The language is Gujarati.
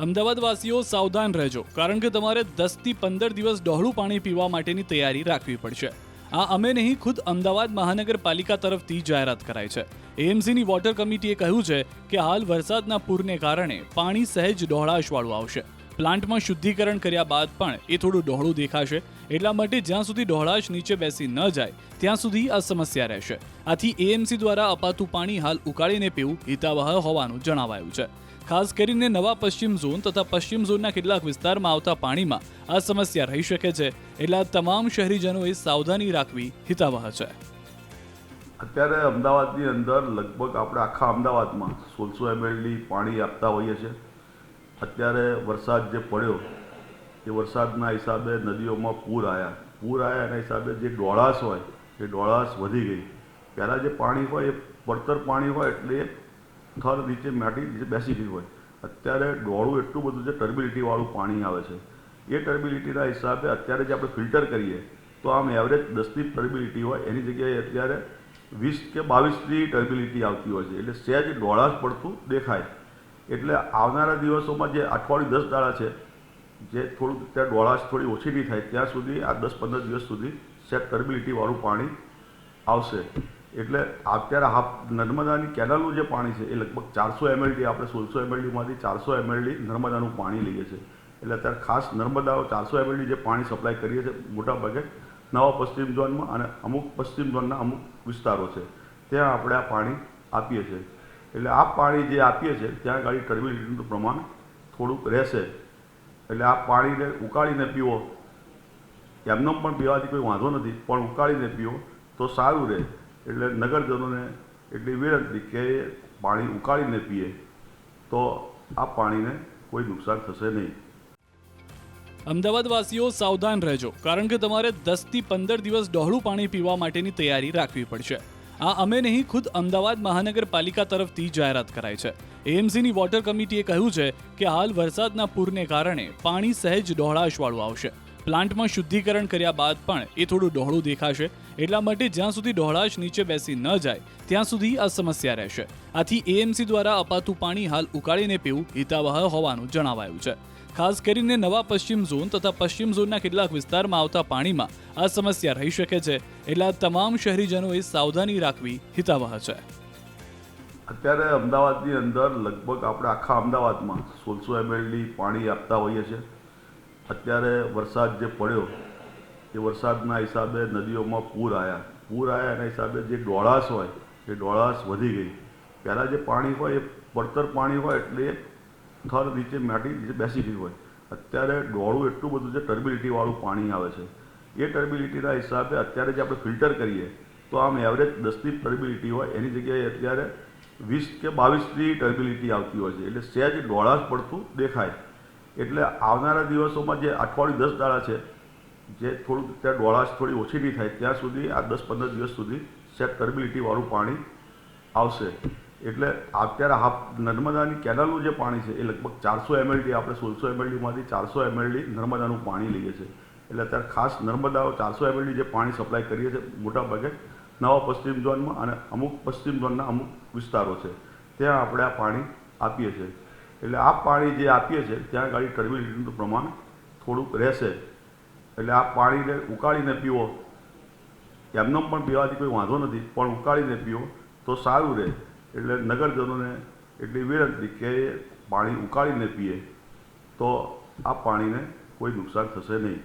અમદાવાદવાસીઓ સાવધાન રહેજો, કારણ કે તમારે 10 થી 15 દિવસ ડહોળું પાણી પીવા માટેની તૈયારી રાખવી પડશે. આ અમે નહીં, ખુદ અમદાવાદ મહાનગરપાલિકા તરફથી જાહેરાત કરાઈ છે. એએમસીની વોટર કમિટીએ કહ્યું છે કે હાલ વરસાદના પૂરને કારણે પાણી સહેજ ડહોળાશવાળું આવશે. પ્લાન્ટમાં શુદ્ધિકરણ કર્યા બાદ પણ એ થોડું ડહોળું દેખાશે. એટલા માટે જ્યાં સુધી ડહોળાશ નીચે બેસી ન જાય ત્યાં સુધી આ સમસ્યા રહેશે. આથી એએમસી દ્વારા અપાતું પાણી હાલ ઉકાળીને પીવું હિતાવહ હોવાનું જણાવાયું છે. ખાસ કરીને નવા પશ્ચિમ ઝોન તથા પશ્ચિમ ઝોનના કેટલાક વિસ્તારમાં આવતા પાણીમાં આ સમસ્યા રહી શકે છે. એટલે તમામ શહેરીજનોએ સાવધાની રાખવી હિતાવહ છે. અત્યારે અમદાવાદની અંદર લગભગ આપણે આખા અમદાવાદમાં 1600 ml પાણી આપતા હોઈએ છીએ. અત્યારે વરસાદ જે પડ્યો એ વરસાદના હિસાબે નદીઓમાં પૂર આવ્યા એના હિસાબે જે ડોળાશ હોય એ ડોળાશ વધી ગઈ. પહેલાં જે પાણી હોય એ પડતર પાણી હોય એટલે થર નીચે માટી નીચે બેસી ગઈ હોય. અત્યારે ડોળું એટલું બધું છે, ટર્બિલિટીવાળું પાણી આવે છે. એ ટર્બિલિટીના હિસાબે અત્યારે જે આપણે ફિલ્ટર કરીએ તો આમ એવરેજ 10ની ટર્બિલિટી હોય એની જગ્યાએ અત્યારે 20 કે 22ની ટર્બિલિટી આવતી હોય છે. એટલે સહેજ ડોળાશ પડતું દેખાય. એટલે આવનારા દિવસોમાં જે અઠવાડિયું 10 દાડા છે, જે થોડુંક ત્યાં ડોળાશ થોડી ઓછી નહીં થાય ત્યાં સુધી આ 10-15 દિવસ સુધી સહેજ ટર્બિલિટીવાળું પાણી આવશે. એટલે અત્યારે નર્મદાની કેનાલનું જે પાણી છે એ લગભગ 400 ml, આપણે 1600 mlમાંથી 400 ml નર્મદાનું પાણી લઈએ છીએ. એટલે અત્યારે ખાસ નર્મદા 400 ml જે પાણી સપ્લાય કરીએ છીએ મોટાભાગે નવા પશ્ચિમ ઝોનમાં અને અમુક પશ્ચિમ ઝોનના અમુક વિસ્તારો છે ત્યાં આપણે આ પાણી આપીએ છીએ. એટલે આ પાણી જે આપીએ છીએ ત્યાં આગળ ટર્બિલિટીનું પ્રમાણ થોડુંક રહેશે. એટલે આ પાણીને ઉકાળીને પીવો, એમનો પણ પીવાથી કોઈ વાંધો નથી, પણ ઉકાળીને પીવો તો સારું રહે. એટલે નગરજનોને એટલી વિનંતી કે પાણી ઉકાળીને પીએ તો આ પાણીને કોઈ નુકસાન થશે નહીં. અમદાવાદવાસીઓ સાવધાન રહેજો, કારણ કે તમારે 10 થી 15 દિવસ ડહોળું પાણી પીવા માટેની તૈયારી રાખવી પડશે. આ અમે નહીં, ખુદ અમદાવાદ મહાનગરપાલિકા તરફથી જાહેરાત કરાઈ છે. એએમસીની વોટર કમિટીએ કહ્યું છે કે હાલ વરસાદના પૂરને કારણે પાણી સહેજ ડહોળાશવાળું આવશે. પ્લાન્ટમાં શુદ્ધિકરણ કર્યા બાદ પણ એ થોડું ડહોળું દેખાશે. એટલા માટે જ્યાં સુધી ડહોળાશ નીચે બેસી ન જાય ત્યાં સુધી આ સમસ્યા રહેશે. આથી એએમસી દ્વારા અપાતું પાણી હાલ ઉકાળીને પીવું હિતાવહ હોવાનું જણાવાયું છે. ખાસ કરીને નવા પશ્ચિમ ઝોન તથા પશ્ચિમ ઝોનના કેટલાક વિસ્તારમાં આવતા પાણીમાં આ સમસ્યા રહી શકે છે. એટલે તમામ શહેરીજનોએ સાવધાની રાખવી હિતાવહ છે. અત્યારે અમદાવાદની અંદર લગભગ આપણે આખા અમદાવાદમાં 1600 ml પાણી આપતા હોઈએ છીએ. અત્યારે વરસાદ જે પડ્યો એ વરસાદના હિસાબે નદીઓમાં પૂર આવ્યા એના હિસાબે જે ડોળાશ હોય એ ડોળાશ વધી ગઈ. પહેલાં જે પાણી હોય એ પડતર પાણી હોય એટલે થર નીચે માટી નીચે બેસી ગઈ હોય. અત્યારે ડોળું એટલું બધું છે, ટર્બિલિટીવાળું પાણી આવે છે. એ ટર્બિલિટીના હિસાબે અત્યારે જે આપણે ફિલ્ટર કરીએ તો આમ એવરેજ 10ની ટર્બિલિટી હોય એની જગ્યાએ અત્યારે 20 કે 22ની ટર્બિલિટી આવતી હોય છે. એટલે સહેજ ડોળાશ પડતું દેખાય. એટલે આવનારા દિવસોમાં જે અઠવાડિયું 10 દાડા છે, જે થોડુંક ત્યાં ડોળાશ થોડી ઓછી નહીં થાય ત્યાં સુધી આ 10-15 દિવસ સુધી સહેજ ટર્બિલિટીવાળું પાણી આવશે. એટલે અત્યારે નર્મદાની કેનાલનું જે પાણી છે એ લગભગ 400 ml, આપણે 1600 mlમાંથી 400 ml નર્મદાનું પાણી લઈએ છીએ. એટલે અત્યારે ખાસ નર્મદા 400 ml જે પાણી સપ્લાય કરીએ છીએ મોટાભાગે નવા પશ્ચિમ ઝોનમાં અને અમુક પશ્ચિમ ઝોનના અમુક વિસ્તારો છે ત્યાં આપણે આ પાણી આપીએ છીએ. એટલે આ પાણી જે આપીએ છીએ ત્યાં આગળ ટર્બિલિટીનું પ્રમાણ થોડુંક રહેશે. એટલે આ પાણીને ઉકાળીને પીવો, એમનો પણ પીવાથી કોઈ વાંધો નથી, પણ ઉકાળીને પીવો તો સારું રહે. એટલે નગરજનોને એટલી વિનંતી કે પાણી ઉકાળીને પીએ તો આ પાણીને કોઈ નુકસાન થશે નહીં.